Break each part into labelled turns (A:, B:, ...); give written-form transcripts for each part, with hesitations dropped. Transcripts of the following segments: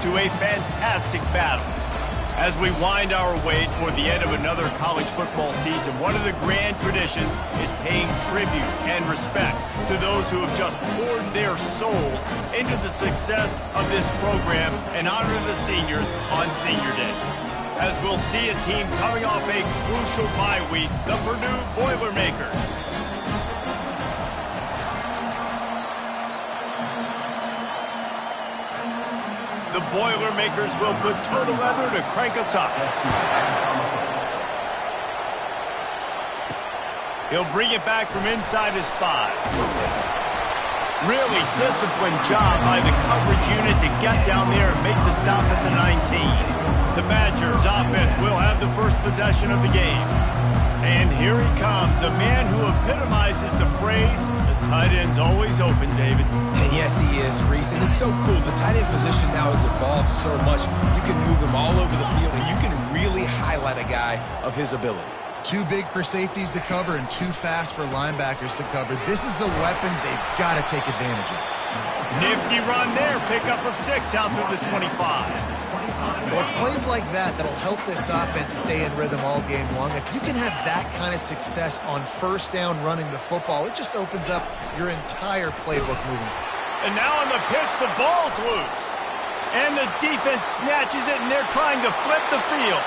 A: to a fantastic battle. As we wind our way toward the end of another college football season, one of the grand traditions is paying tribute and respect to those who have just poured their souls into the success of this program and honor the seniors on Senior Day. As we'll see a team coming off a crucial bye week, the Purdue Boilermakers. The Boilermakers will put total leather to crank us up. He'll bring it back from inside his 5. Really disciplined job by the coverage unit to get down there and make the stop at the 19. The Badgers offense will have the first possession of the game. And here he comes, a man who epitomizes the phrase, the tight end's always open, David.
B: And yes, he is, Reese. And it's so cool. The tight end position now has evolved so much. You can move him all over the field, and you can really highlight a guy of his ability.
C: Too big for safeties to cover and too fast for linebackers to cover. This is a weapon they've got to take advantage of.
A: Nifty run there. Pickup of 6 out through the 25.
C: Well, it's plays like that that'll help this offense stay in rhythm all game long. If you can have that kind of success on first down running the football, it just opens up your entire playbook moving forward.
A: And now on the pitch, the ball's loose. And the defense snatches it, and they're trying to flip the field.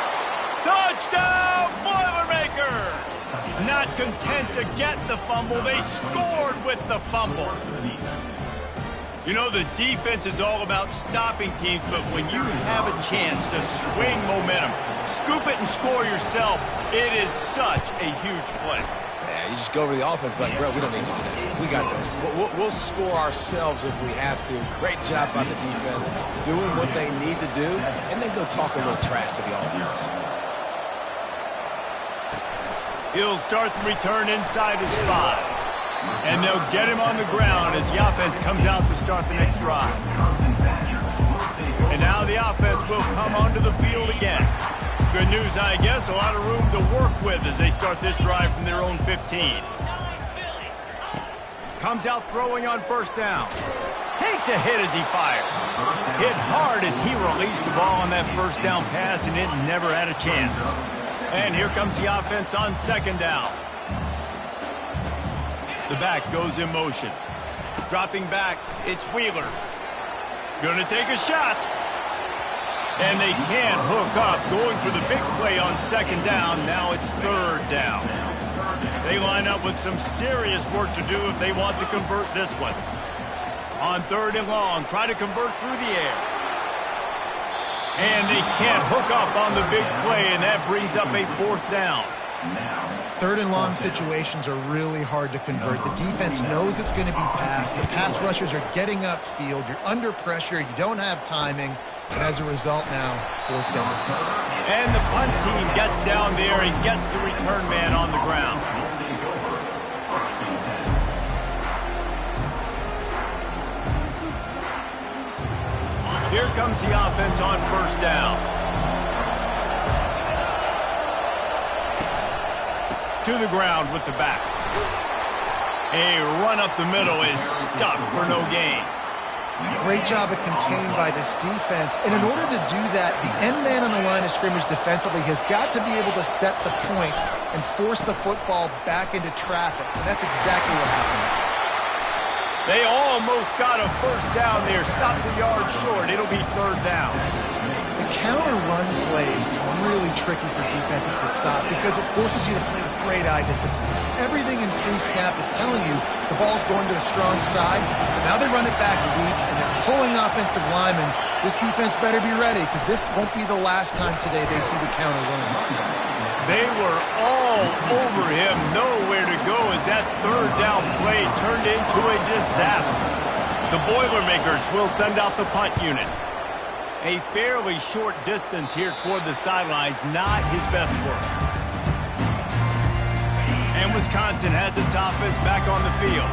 A: Touchdown, Boilermakers! Not content to get the fumble, they scored with the fumble. You know, the defense is all about stopping teams, but when you have a chance to swing momentum, scoop it and score yourself, it is such a huge play.
B: Yeah, you just go over to the offense, but bro, we don't need you to do that. We got this. We'll score ourselves if we have to. Great job by the defense, doing what they need to do, and then go talk a little trash to the offense.
A: He'll start the return inside his 5. And they'll get him on the ground as the offense comes out to start the next drive. And now the offense will come onto the field again. Good news, I guess, a lot of room to work with as they start this drive from their own 15. Comes out throwing on first down. Takes a hit as he fires. Hit hard as he released the ball on that first down pass, and it never had a chance. And here comes the offense on second down. The back goes in motion. Dropping back, it's Wheeler. Gonna take a shot. And they can't hook up. Going for the big play on second down. Now it's third down. They line up with some serious work to do if they want to convert this one. On third and long, try to convert through the air. And they can't hook up on the big play, and that brings up a fourth down.
C: Third and long situations are really hard to convert. The defense knows it's going to be passed. The pass rushers are getting upfield. You're under pressure. You don't have timing. And as a result now, fourth down.
A: And the punt team gets down there and gets the return man on the ground. Here comes the offense on first down. To the ground with the back. A run up the middle is stuck for no gain.
C: Great job of contained by this defense. And in order to do that, the end man on the line of scrimmage defensively has got to be able to set the point and force the football back into traffic. And that's exactly what happened.
A: They almost got a first down there. Stopped the yard short. It'll be third down.
C: The counter run play is really tricky for defenses to stop because it forces you to play with great eye discipline. Everything in pre-snap is telling you the ball's going to the strong side. But now they run it back weak, and they're pulling offensive linemen. This defense better be ready because this won't be the last time today they see the counter run.
A: They were all over him, nowhere to go as that third down play turned into a disaster. The Boilermakers will send out the punt unit. A fairly short distance here toward the sidelines, not his best work. And Wisconsin has its offense back on the field.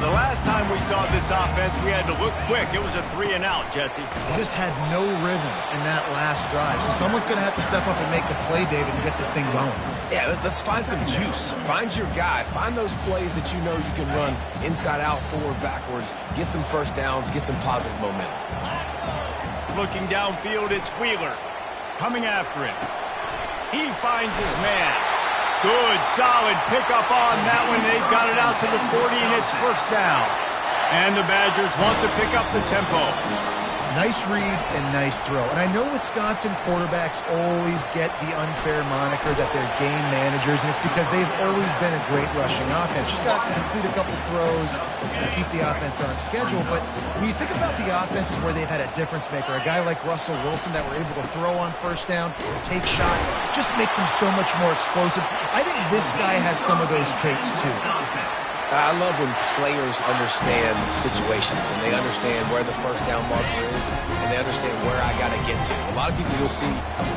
A: The last time we saw this offense, we had to look quick. It was a 3-and-out, Jesse.
C: They just had no rhythm in that last drive. So someone's going to have to step up and make a play, David, and get this thing going.
B: Yeah, let's find some juice. Find your guy. Find those plays that you know you can run inside out, forward, backwards. Get some first downs. Get some positive momentum.
A: looking downfield. It's Wheeler coming after him. He finds his man. Good, solid pickup on that one. They've got it out to the 40, and it's first down. And the Badgers want to pick up the tempo.
C: Nice read and nice throw. And I know Wisconsin quarterbacks always get the unfair moniker that they're game managers, and it's because they've always been a great rushing offense. Just got to complete a couple throws and keep the offense on schedule. But when you think about the offenses where they've had a difference maker, a guy like Russell Wilson that were able to throw on first down, take shots, just make them so much more explosive. I think this guy has some of those traits too.
B: I love when players understand situations and they understand where the first down marker is and they understand where I got to get to. A lot of people you'll see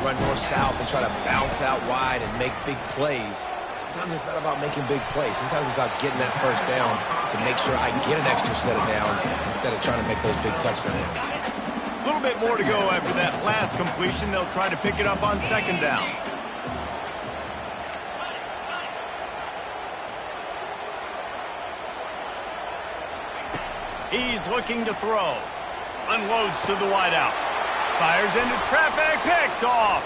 B: run north-south and try to bounce out wide and make big plays. Sometimes it's not about making big plays. Sometimes it's about getting that first down to make sure I get an extra set of downs instead of trying to make those big touchdown runs.
A: A little bit more to go after that last completion. They'll try to pick it up on second down. He's looking to throw. Unloads to the wideout. Fires into traffic. Picked off.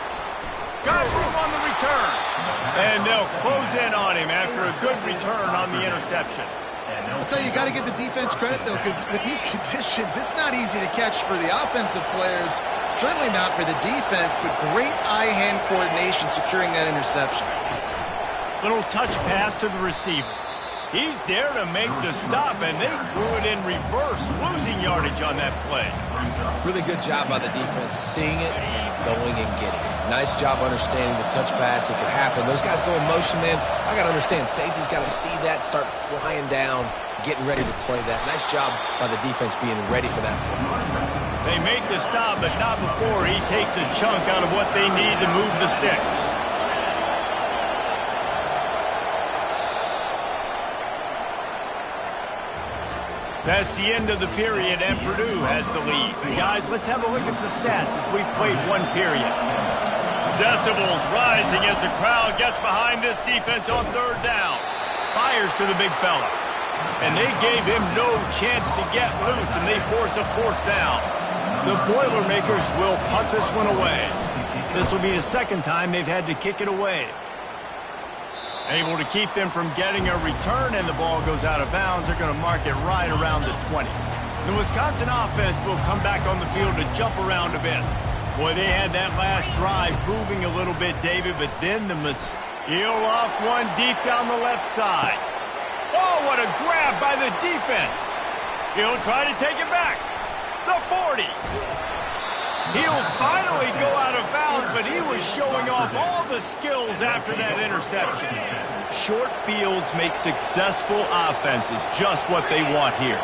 A: Got room on the return. And they'll close in on him after a good return on the interceptions.
C: I'll tell you, you got to give the defense credit, though, because with these conditions, it's not easy to catch for the offensive players. Certainly not for the defense, but great eye-hand coordination securing that interception.
A: Little touch pass to the receiver. He's there to make the stop, and they threw it in reverse, losing yardage on that play.
B: Really good job by the defense, seeing it and going and getting it. Nice job understanding the touch pass. It could happen. Those guys go in motion, man. I got to understand, safety's got to see that, start flying down, getting ready to play that. Nice job by the defense being ready for that play.
A: They make the stop, but not before he takes a chunk out of what they need to move the sticks. That's the end of the period, and Purdue has the lead. Guys, let's have a look at the stats as we've played one period. Decibels rising as the crowd gets behind this defense on third down. Fires to the big fella. And they gave him no chance to get loose, and they force a fourth down. The Boilermakers will punt this one away. This will be the second time they've had to kick it away. Able to keep them from getting a return, and the ball goes out of bounds. They're going to mark it right around the 20. The Wisconsin offense will come back on the field to jump around a bit. Boy, they had that last drive moving a little bit, David, but then the heel off one deep down the left side. Oh, what a grab by the defense. He'll try to take it back. The 40. He'll finally go out of bounds, but he was showing off all the skills after that interception. Short fields make successful offenses, just what they want here.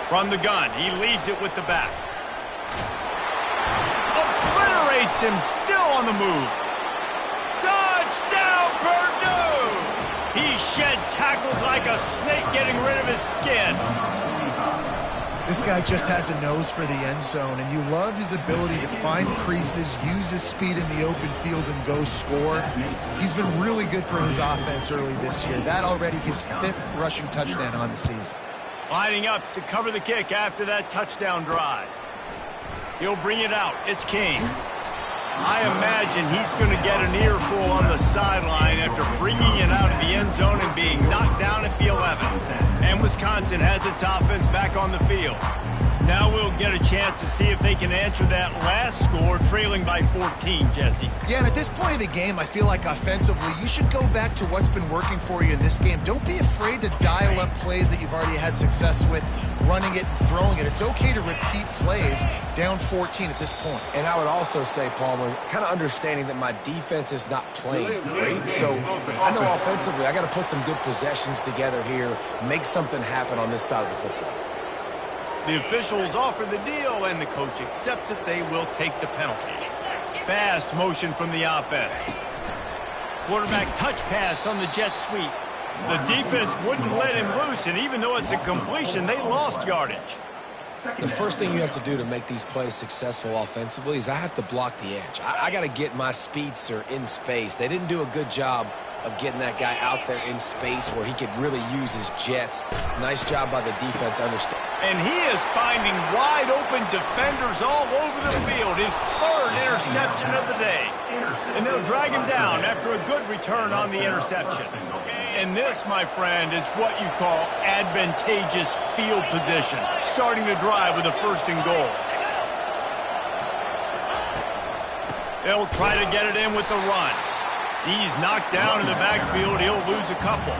A: From the gun, he leaves it with the back. Obliterates him, still on the move. Touchdown, Purdue! He shed tackles like a snake getting rid of his skin.
C: This guy just has a nose for the end zone, and you love his ability to find creases, use his speed in the open field, and go score. He's been really good for his offense early this year. That already his 5th rushing touchdown on the season.
A: Lining up to cover the kick after that touchdown drive. He'll bring it out. It's King. I imagine he's going to get an earful on the sideline after bringing it out of the end zone and being knocked down at the 11. And Wisconsin has its offense back on the field. Now we'll get a chance to see if they can answer that last score, trailing by 14, Jesse.
C: Yeah, and at this point of the game, I feel like offensively, you should go back to what's been working for you in this game. Don't be afraid to dial up plays that you've already had success with, running it and throwing it. It's okay to repeat plays down 14 at this point.
B: And I would also say, Palmer, kind of understanding that my defense is not playing great. So I know offensively, I got to put some good possessions together here, make something happen on this side of the football.
A: The officials offer the deal, and the coach accepts it. They will take the penalty. Fast motion from the offense. Quarterback touch pass on the jet sweep. The defense wouldn't let him loose, and even though it's a completion, they lost yardage.
B: The first thing you have to do to make these plays successful offensively is I have to block the edge. I got to get my speedster in space. They didn't do a good job of getting that guy out there in space where he could really use his jets. Nice job by the defense understanding.
A: And he is finding wide-open defenders all over the field. His third interception of the day. And they'll drag him down after a good return on the interception. And this, my friend, is what you call advantageous field position. Starting the drive with a 1st and goal. They'll try to get it in with the run. He's knocked down in the backfield. He'll lose a couple.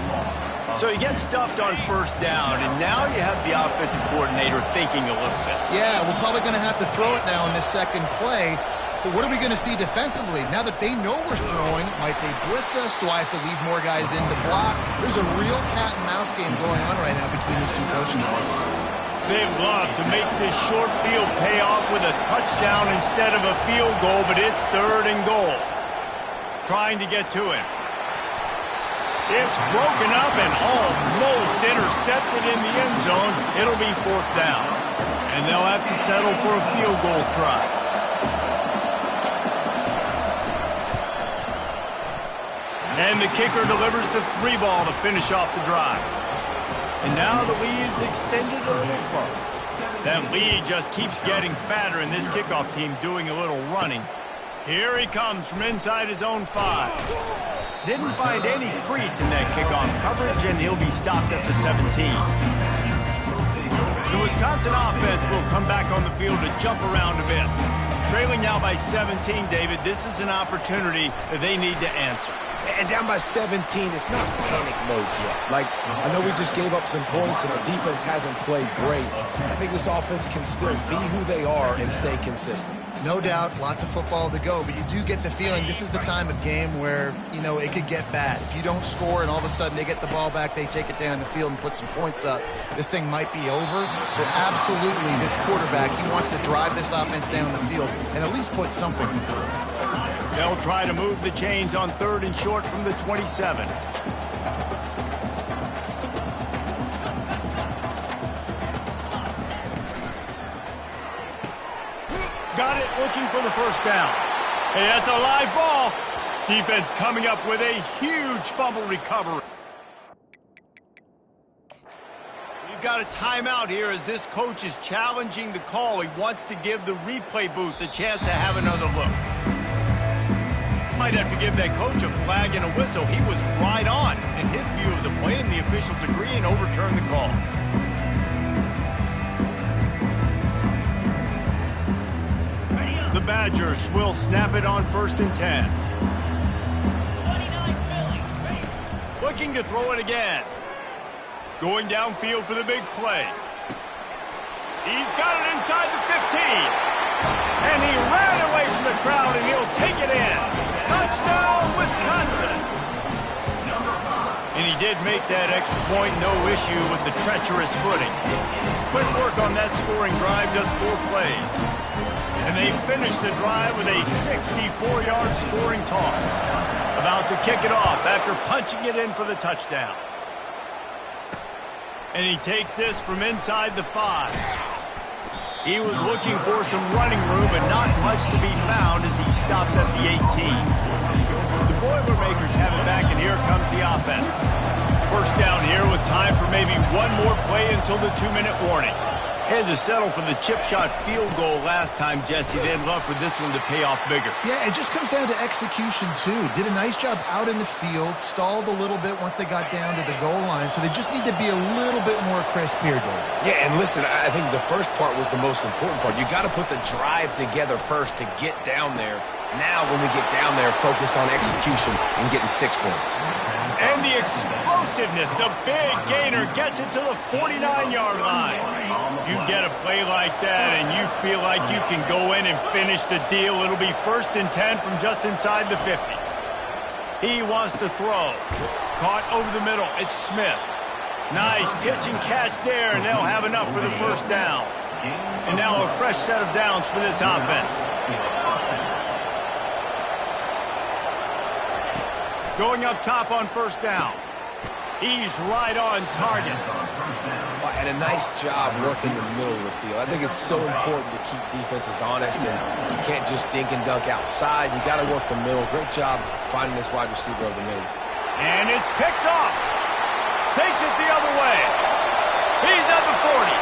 A: So he gets stuffed on 1st down, and now you have the offensive coordinator thinking a little bit.
C: Yeah, we're probably going to have to throw it now in this second play. But what are we going to see defensively? Now that they know we're throwing, might they blitz us? Do I have to leave more guys in to block? There's a real cat and mouse game going on right now between these two coaching staffs.
A: They'd love to make this short field pay off with a touchdown instead of a field goal, but it's 3rd and goal. Trying to get to him. It's broken up and almost intercepted in the end zone. It'll be 4th down. And they'll have to settle for a field goal try. And the kicker delivers the 3 ball to finish off the drive. And now the lead's extended a little further. That lead just keeps getting fatter, and this kickoff team doing a little running. Here he comes from inside his own 5. Didn't find any crease in that kickoff coverage, and he'll be stopped at the 17. The Wisconsin offense will come back on the field to jump around a bit. Trailing now by 17, David, this is an opportunity that they need to answer.
B: And down by 17, it's not panic mode yet. Like, I know we just gave up some points and the defense hasn't played great. I think this offense can still be who they are and stay consistent.
C: No doubt, lots of football to go, but you do get the feeling this is the time of game where, you know, it could get bad. If you don't score and all of a sudden they get the ball back, they take it down the field and put some points up, this thing might be over. So absolutely, this quarterback, he wants to drive this offense down the field and at least put something.
A: They'll try to move the chains on 3rd and short from the 27. Got it, looking for the 1st down. Hey, that's a live ball. Defense coming up with a huge fumble recovery. We've got a timeout here as this coach is challenging the call. He wants to give the replay booth a chance to have another look. Might have to give that coach a flag and a whistle. He was right on in his view of the play, and the officials agree and overturn the call. The Badgers will snap it on 1st and 10. Looking to throw it again. Going downfield for the big play. He's got it inside the 15. And he ran away from the crowd, and he'll take it in. Touchdown, Wisconsin! And he did make that extra point, no issue with the treacherous footing. Quick work on that scoring drive, just 4 plays. And they finished the drive with a 64-yard scoring toss. About to kick it off after punching it in for the touchdown. And he takes this from inside the 5. He was looking for some running room, but not much to be found as he stopped at the 18. The Boilermakers have it back, and here comes the offense. 1st down here with time for maybe one more play until the 2-minute warning. Had to settle for the chip shot field goal last time, Jesse. They'd love for this one to pay off bigger.
C: Yeah, it just comes down to execution, too. Did a nice job out in the field, stalled a little bit once they got down to the goal line, so they just need to be a little bit more crisp here, David.
B: Yeah, and listen, I think the first part was the most important part. You got to put the drive together first to get down there. Now, when we get down there, focus on execution and getting 6 points.
A: And the explosiveness, the big gainer gets it to the 49-yard line. You get a play like that and you feel like you can go in and finish the deal. It'll be 1st and 10 from just inside the 50. He wants to throw. Caught over the middle. It's Smith. Nice pitch and catch there, and they'll have enough for the 1st down. And now a fresh set of downs for this offense. Going up top on 1st down. He's right on target.
B: And a nice job working the middle of the field. I think it's so important to keep defenses honest, and you can't just dink and dunk outside. You got to work the middle. Great job finding this wide receiver over the middle.
A: And it's picked off. Takes it the other way. He's at the 40.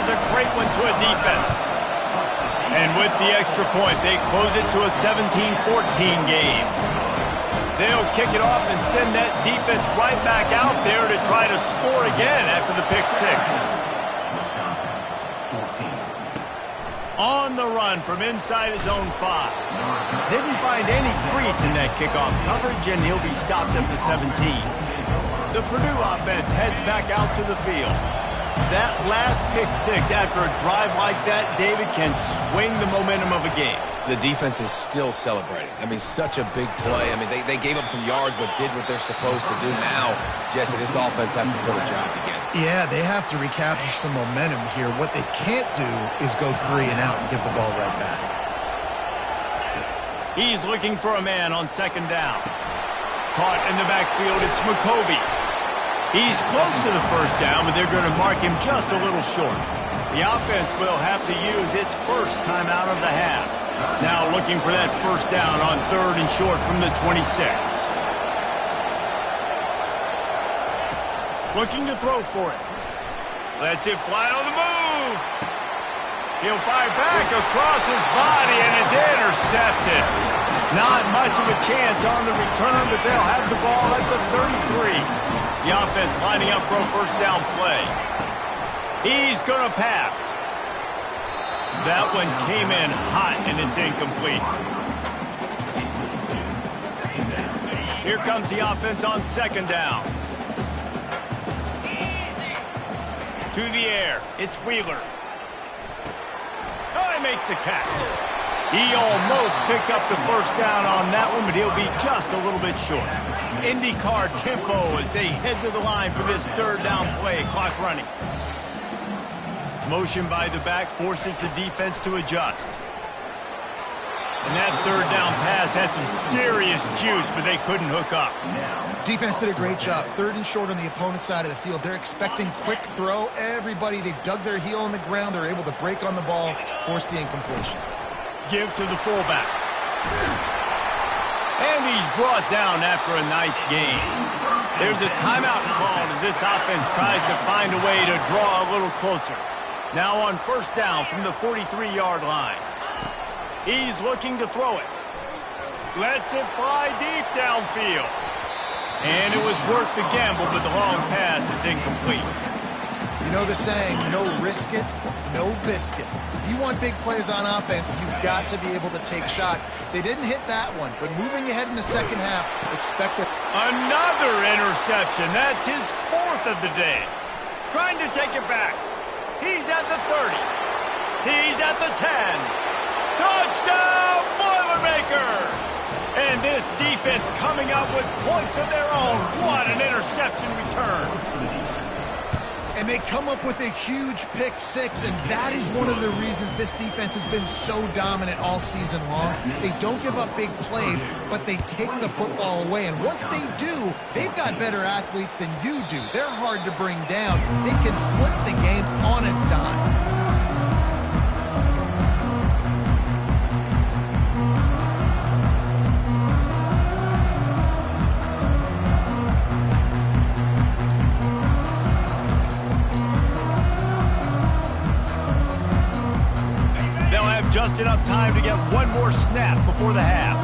A: is a great one to a defense. And with the extra point, they close it to a 17-14 game. They'll kick it off and send that defense right back out there to try to score again after the pick six. On the run from inside his own 5. Didn't find any crease in that kickoff coverage, and he'll be stopped at the 17. The Purdue offense heads back out to the field. That last pick six after a drive like that, David, can swing the momentum of a game.
B: The defense is still celebrating. I mean, such a big play. I mean, they gave up some yards but did what they're supposed to do. Now, Jesse, this offense has to put a drive together.
C: Yeah, they have to recapture some momentum here. What they can't do is go 3 and out and give the ball right back.
A: He's looking for a man on second down. Caught in the backfield, it's McCoby. He's close to the first down, but they're going to mark him just a little short. The offense will have to use its first timeout of the half. Now looking for that first down on 3rd and short from the 26. Looking to throw for it. Lets it fly on the move. He'll fire back across his body, and it's intercepted. Not much of a chance on the return, but they'll have the ball at the 33. The offense lining up for a first down play. He's going to pass. That one came in hot, and it's incomplete. Here comes the offense on second down. To the air. It's Wheeler. Oh, he makes the catch. He almost picked up the first down on that one, but he'll be just a little bit short. IndyCar tempo as they head to the line for this third down play. Clock running. Motion by the back forces the defense to adjust. And that third down pass had some serious juice, but they couldn't hook up.
C: Defense did a great job. 3rd and short on the opponent's side of the field. They're expecting quick throw. Everybody, they dug their heel on the ground. They're able to break on the ball, force the incompletion.
A: Give to the fullback. And he's brought down after a nice gain. There's a timeout called as this offense tries to find a way to draw a little closer. Now on first down from the 43-yard line. He's looking to throw it. Lets it fly deep downfield. And it was worth the gamble, but the long pass is incomplete.
C: You know the saying, no risk it, no biscuit. If you want big plays on offense, you've got to be able to take shots. They didn't hit that one, but moving ahead in the second half, expect it.
A: Another interception. That's his 4th of the day. Trying to take it back. He's at the 30. He's at the 10. Touchdown, Boilermakers! And this defense coming up with points of their own. What an interception return.
C: And they come up with a huge pick six, and that is one of the reasons this defense has been so dominant all season long. They don't give up big plays, but they take the football away. And once they do, they've got better athletes than you do. They're hard to bring down. They can flip the game on a dime.
A: Just enough time to get one more snap before the half.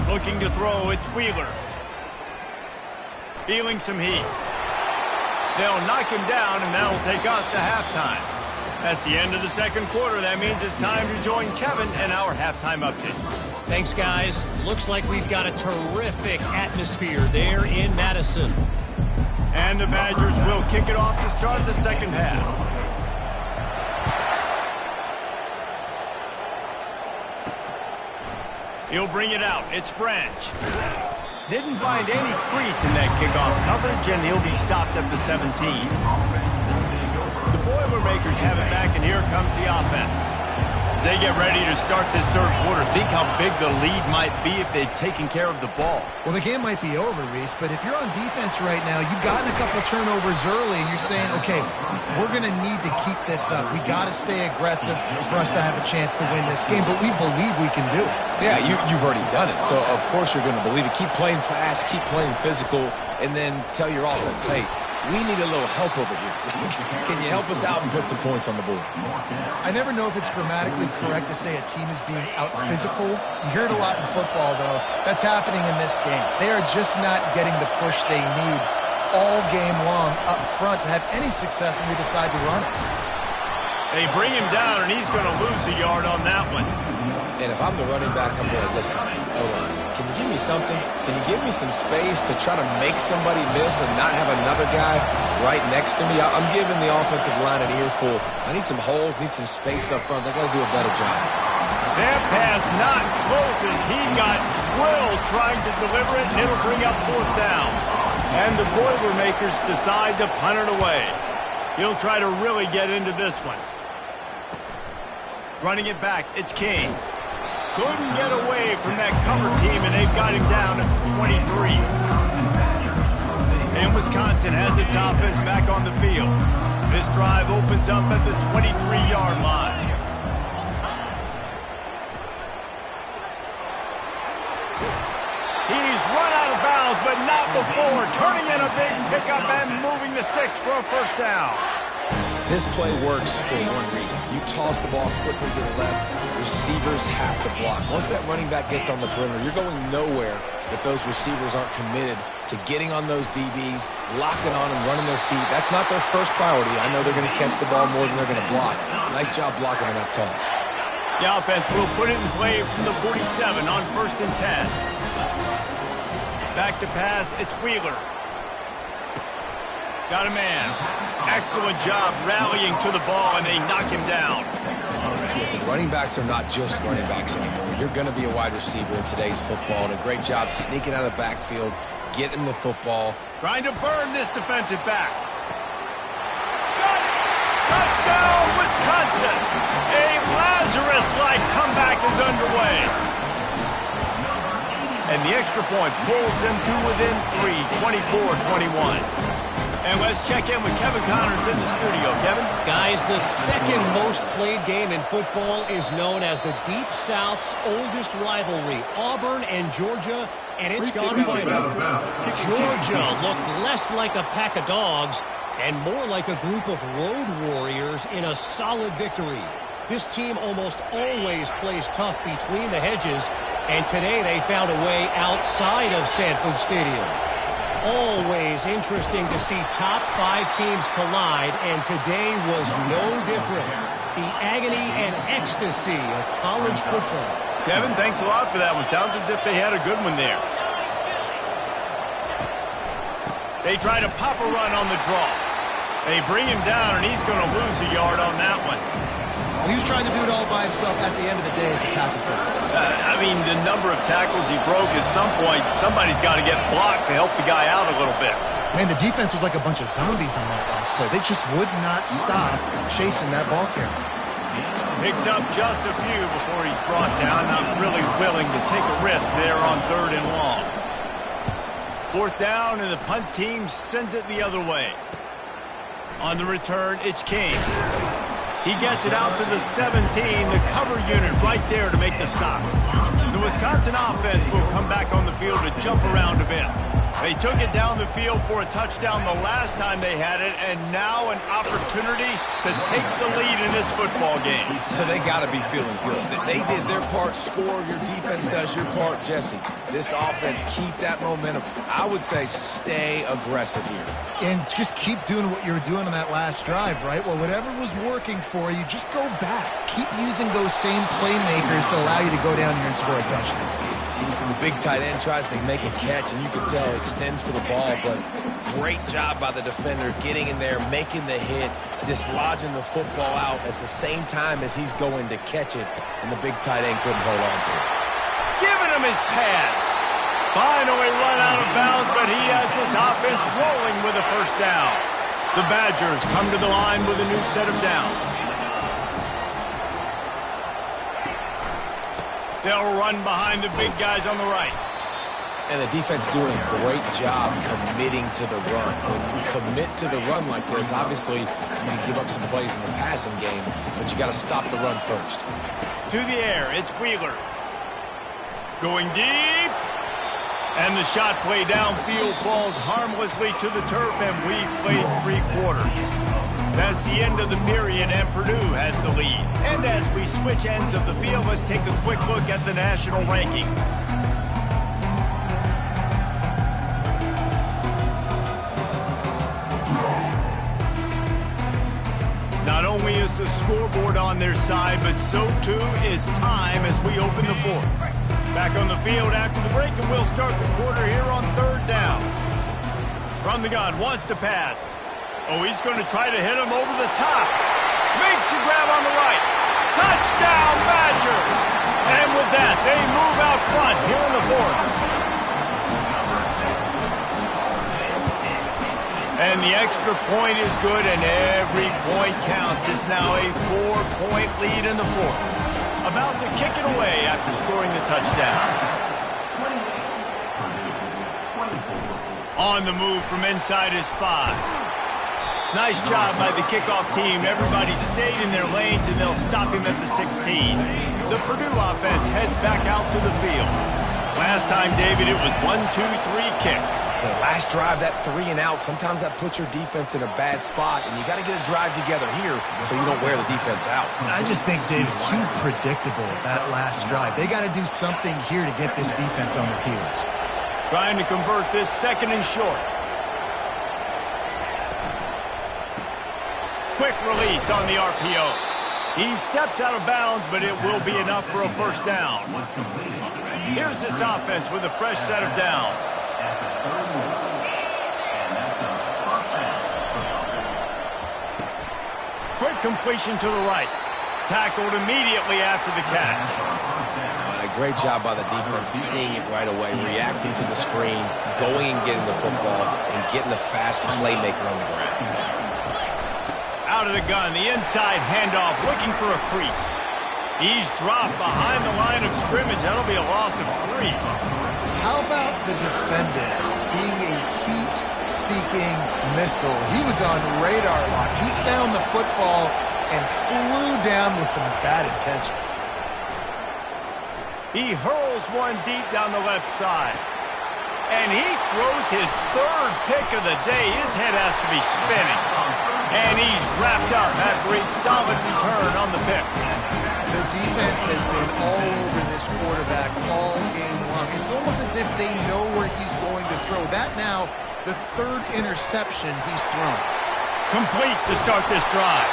A: Looking to throw, it's Wheeler. Feeling some heat. They'll knock him down, and that'll take us to halftime. That's the end of the second quarter. That means it's time to join Kevin and our halftime update.
D: Thanks, guys. Looks like we've got a terrific atmosphere there in Madison.
A: And the Badgers will kick it off to start the second half. He'll bring it out. It's Branch. Didn't find any crease in that kickoff coverage, and he'll be stopped at the 17. The Boilermakers have it back, and here comes the offense. As they get ready to start this third quarter, think how big the lead might be if they'd taken care of the ball.
C: Well, the game might be over, Reese, but if you're on defense right now, you've gotten a couple turnovers early, and you're saying, okay, we're going to need to keep this up. We got to stay aggressive for us to have a chance to win this game, but we believe we can do it.
B: Yeah, you've already done it, so of course you're going to believe it. Keep playing fast, keep playing physical, and then tell your offense, hey, we need a little help over here. Can you help us out and put some points on the board?
C: I never know if it's grammatically correct to say a team is being out-physicaled. You hear it a lot in football, though. That's happening in this game. They are just not getting the push they need all game long up front to have any success when they decide to run it.
A: They bring him down, and he's going to lose a yard on that one.
B: And if I'm the running back, I'm going to listen. O-line, can you give me something? Can you give me some space to try to make somebody miss and not have another guy right next to me? I'm giving the offensive line an earful. I need some holes, need some space up front. They got to do a better job.
A: That pass not close as he got drilled trying to deliver it, and it'll bring up 4th down. And the Boilermakers decide to punt it away. He'll try to really get into this one. Running it back, it's King. Couldn't get away from that cover team, and they've got him down at 23. And Wisconsin has its offense back on the field. This drive opens up at the 23-yard line. He's run out of bounds, but not before. Turning in a big pickup and moving the sticks for a 1st down.
B: This play works for one reason. You toss the ball quickly to the left, receivers have to block. Once that running back gets on the perimeter, you're going nowhere if those receivers aren't committed to getting on those DBs, locking on and running their feet. That's not their first priority. I know they're going to catch the ball more than they're going to block. Nice job blocking on that toss.
A: The offense will put it in play from the 47 on 1st and 10. Back to pass, it's Wheeler. Got a man. Excellent job rallying to the ball, and they knock him down.
B: Listen, running backs are not just running backs anymore. You're going to be a wide receiver in today's football, and a great job sneaking out of the backfield, getting the football.
A: Trying to burn this defensive back. Got it! Touchdown, Wisconsin! A Lazarus-like comeback is underway. And the extra point pulls them to within 3, 24-21. And let's check in with Kevin Connors in the studio. Kevin?
D: Guys, the second most played game in football is known as the Deep South's oldest rivalry, Auburn and Georgia, and it's gone final. Georgia looked less like a pack of dogs and more like a group of road warriors in a solid victory. This team almost always plays tough between the hedges, and today they found a way outside of Sanford Stadium. Always interesting to see top 5 teams collide, and today was no different. The agony and ecstasy of college football.
A: Kevin, thanks a lot for that one. Sounds as if they had a good one there. They try to pop a run on the draw. They bring him down, and he's going to lose a yard on that one.
C: He was trying to do it all by himself. At the end of the day, it's a tackle for him.
A: I mean, the number of tackles he broke, at some point, somebody's got to get blocked to help the guy out a little bit.
C: Man, the defense was like a bunch of zombies on that last play. They just would not stop chasing that ball carrier.
A: Picks up just a few before he's brought down. Not really willing to take a risk there on 3rd and long. 4th down, and the punt team sends it the other way. On the return, it's King. He gets it out to the 17, the cover unit right there to make the stop. The Wisconsin offense will come back on the field to jump around a bit. They took it down the field for a touchdown the last time they had it, and now an opportunity to take the lead in this football game.
B: So they got to be feeling good. They did their part, score, your defense does your part. Jesse, this offense, keep that momentum. I would say stay aggressive here.
C: And just keep doing what you were doing on that last drive, right? Well, whatever was working for you, just go back. Keep using those same playmakers to allow you to go down here and score a touchdown.
B: The big tight end tries to make a catch, and you can tell he extends for the ball, but great job by the defender getting in there, making the hit, dislodging the football out at the same time as he's going to catch it, and the big tight end couldn't hold on to it.
A: Giving him his pads. Finally run out of bounds, but he has this offense rolling with a 1st down. The Badgers come to the line with a new set of downs. They'll run behind the big guys on the right.
B: And the defense doing a great job committing to the run. When you commit to the run like this, obviously you can give up some plays in the passing game, but you got to stop the run first.
A: To the air, it's Wheeler. Going deep. And the shot play downfield falls harmlessly to the turf, and we've played 3 quarters. That's the end of the period, and Purdue has the lead. And as we switch ends of the field, let's take a quick look at the national rankings. Not only is the scoreboard on their side, but so too is time as we open the 4th. Back on the field after the break, and we'll start the quarter here on 3rd down. From the gun, wants to pass. Oh, he's going to try to hit him over the top. Makes the grab on the right. Touchdown, Badgers! And with that, they move out front here in the 4th. And the extra point is good, and every point counts. It's now a 4-point lead in the 4th. About to kick it away after scoring the touchdown. On the move from inside is 5. Nice job by the kickoff team. Everybody stayed in their lanes, and they'll stop him at the 16. The Purdue offense heads back out to the field. Last time, David, it was 1-2-3 kick.
B: The last drive, that 3 and out, sometimes that puts your defense in a bad spot, and you got to get a drive together here so you don't wear the defense out.
C: I just think, David, too predictable, that last drive. They got to do something here to get this defense on their heels.
A: Trying to convert this 2nd and short. Quick release on the RPO. He steps out of bounds, but it will be enough for a 1st down. Here's this offense with a fresh set of downs. Quick completion to the right. Tackled immediately after the catch.
B: A great job by the defense, seeing it right away, reacting to the screen, going and getting the football, and getting the fast playmaker on the ground.
A: Out of the gun, the inside handoff, looking for a crease. He's dropped behind the line of scrimmage. That'll be a loss of 3.
C: How about the defender being a heat-seeking missile? He was on radar lock. He found the football and flew down with some bad intentions.
A: He hurls one deep down the left side. And he throws his 3rd pick of the day. His head has to be spinning. And he's wrapped up after a solid return on the pick.
C: The defense has been all over this quarterback all game long. It's almost as if they know where he's going to throw. That now, the 3rd interception he's thrown.
A: Complete to start this drive.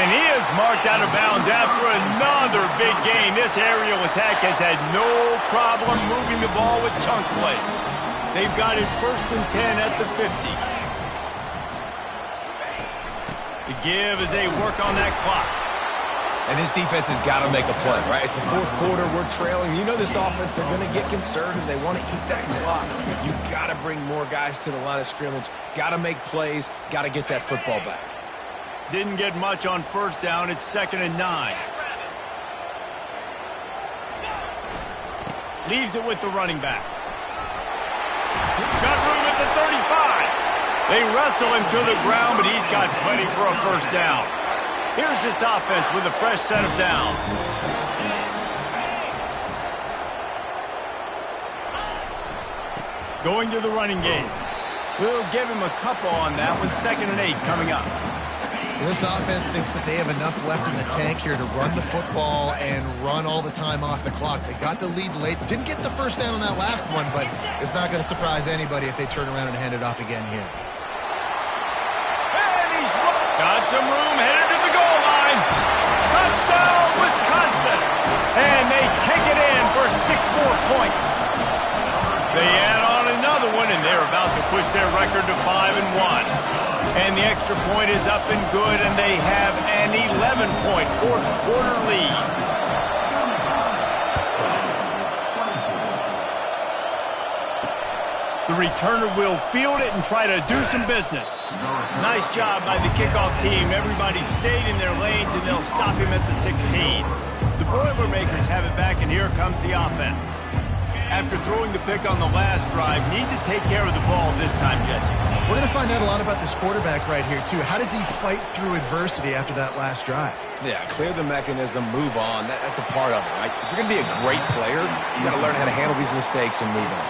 A: And he is marked out of bounds after another big gain. This aerial attack has had no problem moving the ball with chunk plays. They've got it 1st and 10 at the 50. The give as they work on that clock.
B: And this defense has got to make a play, right? It's the 4th quarter. We're trailing. You know this offense, they're going to get conservative. They want to eat that clock. You got to bring more guys to the line of scrimmage. Got to make plays. Got to get that football back.
A: Didn't get much on 1st down. It's 2nd and 9. Leaves it with the running back. Got room at the 35. They wrestle him to the ground, but he's got plenty for a 1st down. Here's this offense with a fresh set of downs. Going to the running game. We'll give him a couple on that one. 2nd and 8 coming up.
C: This offense thinks that they have enough left in the tank here to run the football and run all the time off the clock. They got the lead late. Didn't get the 1st down on that last one, but it's not going to surprise anybody if they turn around and hand it off again here.
A: And he's got some room, headed to the goal line. Touchdown, Wisconsin. And they take it in for 6 more points. They add on another one, and they're about to push their record to 5-1. And the extra point is up and good, and they have an 11-point 4th quarter lead. The returner will field it and try to do some business. Nice job by the kickoff team. Everybody stayed in their lanes, and they'll stop him at the 16. The Boilermakers have it back, and here comes the offense. After throwing the pick on the last drive, need to take care of the ball this time, Jesse.
C: We're going to find out a lot about this quarterback right here, too. How does he fight through adversity after that last drive?
B: Yeah, clear the mechanism, move on. That's a part of it, right? If you're going to be a great player, you got to learn how to handle these mistakes and move on.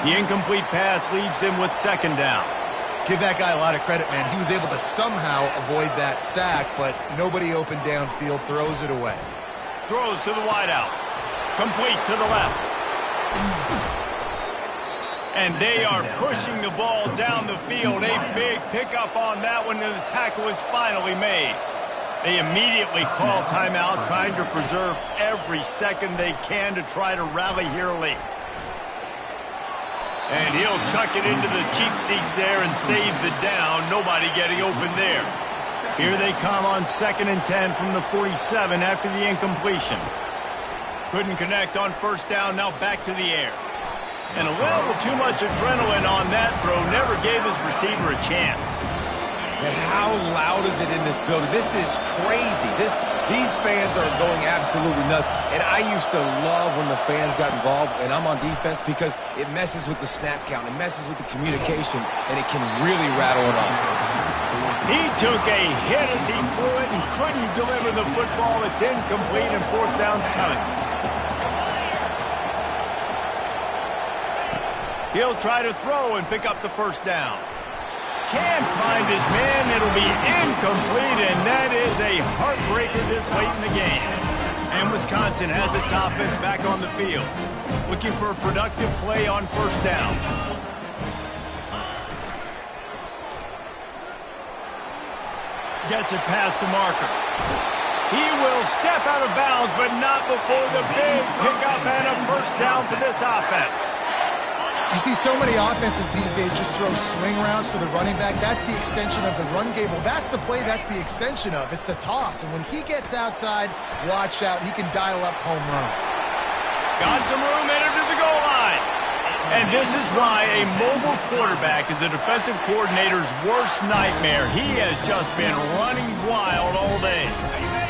A: The incomplete pass leaves him with second down.
C: Give that guy a lot of credit, man. He was able to somehow avoid that sack, but nobody open downfield, throws it away.
A: Throws to the wideout. Complete to the left. And they are pushing the ball down the field. A big pickup on that one, and the tackle is finally made. They immediately call timeout, trying to preserve every second they can to try to rally here late. And he'll chuck it into the cheap seats there and save the down. Nobody getting open there. Here they come on 2nd and 10 from the 47 after the incompletion. Couldn't connect on first down, now back to the air. And a little too much adrenaline on that throw. Never gave his receiver a chance.
B: And how loud is it in this building? This is crazy. These fans are going absolutely nuts. And I used to love when the fans got involved, and I'm on defense, because it messes with the snap count. It messes with the communication, and it can really rattle an offense.
A: He took a hit as he threw it and couldn't deliver the football. It's incomplete, and fourth down's coming. He'll try to throw and pick up the first down. Can't find his man. It'll be incomplete, and that is a heartbreaker this late in the game. And Wisconsin has its offense back on the field, looking for a productive play on first down. Gets it past the marker. He will step out of bounds, but not before the big pickup and a first down for this offense.
C: You see so many offenses these days just throw swing routes to the running back. That's the extension of the run game. Well, that's the play that's the extension of. It's the toss. And when he gets outside, watch out. He can dial up home runs.
A: Got some room headed to the goal line. And this is why a mobile quarterback is a defensive coordinator's worst nightmare. He has just been running wild all day.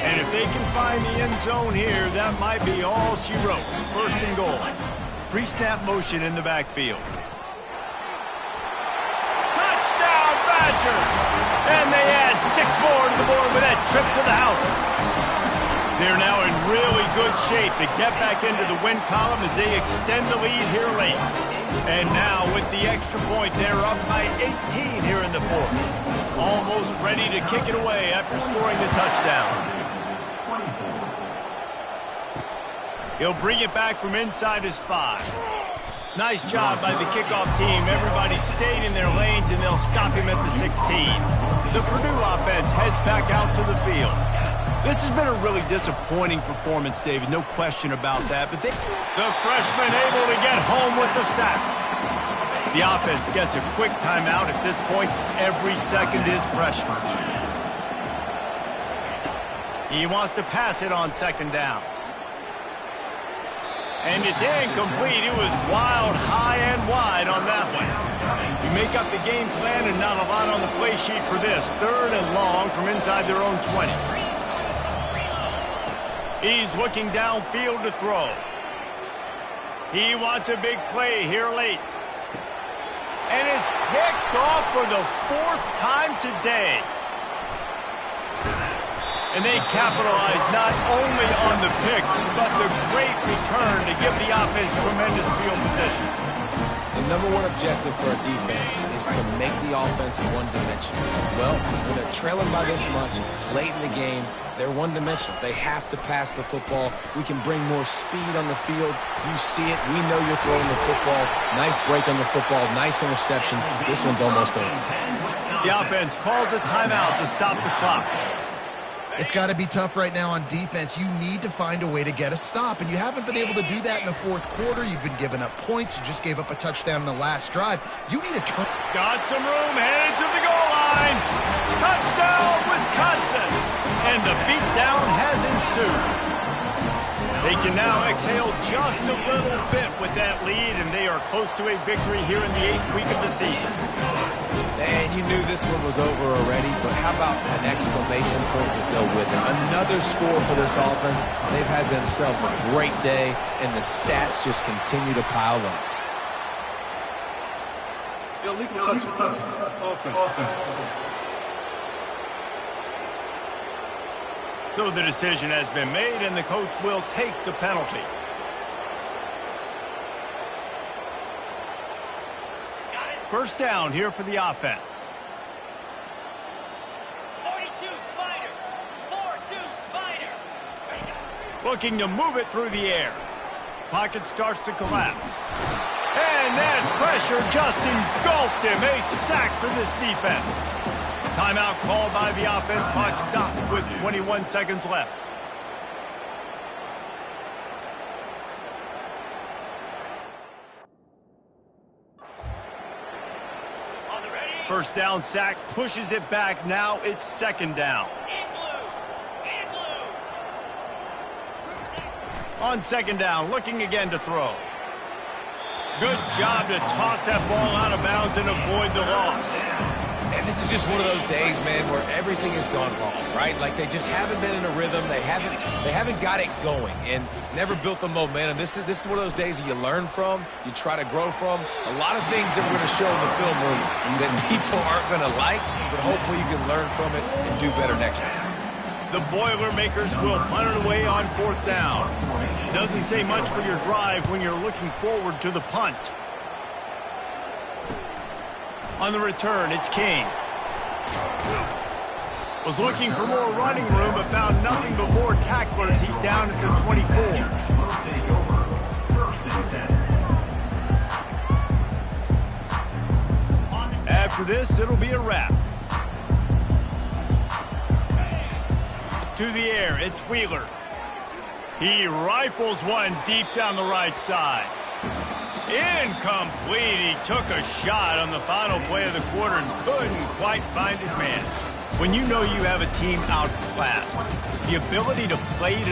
A: And if they can find the end zone here, that might be all she wrote. First and goal. Pre-snap motion in the backfield. Touchdown, Badger! And they add 6 more to the board with that trip to the house. They're now in really good shape to get back into the win column as they extend the lead here late. And now with the extra point, they're up by 18 here in the fourth. Almost ready to kick it away after scoring the touchdown. He'll bring it back from inside his 5. Nice job by the kickoff team. Everybody stayed in their lanes, and they'll stop him at the 16. The Purdue offense heads back out to the field. This has been a really disappointing performance, David. No question about that. But the freshman able to get home with the sack. The offense gets a quick timeout. At this point, every second is precious. He wants to pass it on second down. And it's incomplete. It was wild, high and wide on that one. You make up the game plan and not a lot on the play sheet for this. Third and long from inside their own 20. He's looking downfield to throw. He wants a big play here late. And it's picked off for the 4th time today. And they capitalize not only on the pick, but the great return to give the offense tremendous field position.
B: The number one objective for a defense is to make the offense one-dimensional. Well, when they're trailing by this much, late in the game, they're one-dimensional. They have to pass the football. We can bring more speed on the field. You see it. We know you're throwing the football. Nice break on the football. Nice interception. This one's almost over.
A: The offense calls a timeout to stop the clock.
C: It's got to be tough right now on defense. You need to find a way to get a stop, and you haven't been able to do that in the fourth quarter. You've been giving up points. You just gave up a touchdown in the last drive. You need to turn.
A: Got some room, headed to the goal line. Touchdown, Wisconsin! And the beatdown has ensued. They can now exhale just a little bit with that lead, and they are close to a victory here in the 8th week of the season.
B: And you knew this one was over already, but how about an exclamation point to go with it? Another score for this offense. They've had themselves a great day, and the stats just continue to pile up.
E: Illegal touch. Offense.
A: So the decision has been made, and the coach will take the penalty. First down here for the offense.
F: 42 Spider. 4-2 Spider.
A: Looking to move it through the air. Pocket starts to collapse. And that pressure just engulfed him. A sack for this defense. Timeout called by the offense. Clock stopped with 21 seconds left. First down sack, pushes it back. Now it's second down. On second down, looking again to throw. Good job to toss that ball out of bounds and avoid the loss.
B: And this is just one of those days, man, where everything has gone wrong, right? Like they just haven't been in a rhythm. They haven't got it going and never built the momentum. This is one of those days that you learn from, you try to grow from. A lot of things that we're going to show in the film room that people aren't going to like, but hopefully you can learn from it and do better next time.
A: The Boilermakers will punt it away on fourth down. Doesn't say much for your drive when you're looking forward to the punt. On the return, it's King. Was looking for more running room, but found nothing but more tacklers. He's down at the 24. After this, it'll be a wrap. To the air, it's Wheeler. He rifles one deep down the right side. Incomplete. He took a shot on the final play of the quarter and couldn't quite find his man. When you know you have a team outclassed, the ability to play to